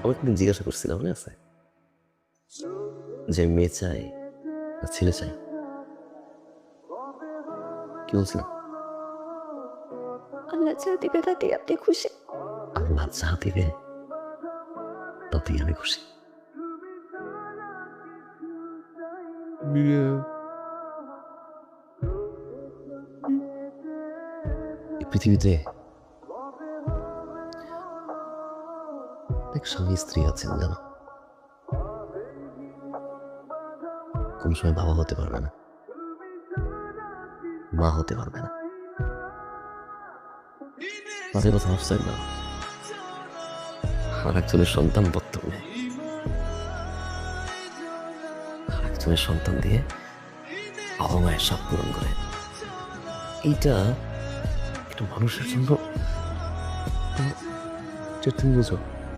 আমি একদিন জিজ্ঞাসা করছিলাম, মনে আছে, যে মেয়ে চাই না ছেলে চাই? কি বলছিলাম? আল্লাহ যা দিবে তাতেই আপনি খুশি। আল্লাহ যা দিবে তাতেই আমি খুশি। এই পৃথিবীতে অনেক স্বামী স্ত্রী আছেন জানো, কোন সময় বাবা হতে পারবে না, মা হতে পারবে না। তাদের কথা ভাবছেন না? আর একজনের সন্তান দত্তক নেয়, আর একজনের সন্তান দিয়ে বাবা মায়ের স্বাদ পূরণ করে। এইটা একটা মানুষের জন্য, এটা তুমি বুঝো?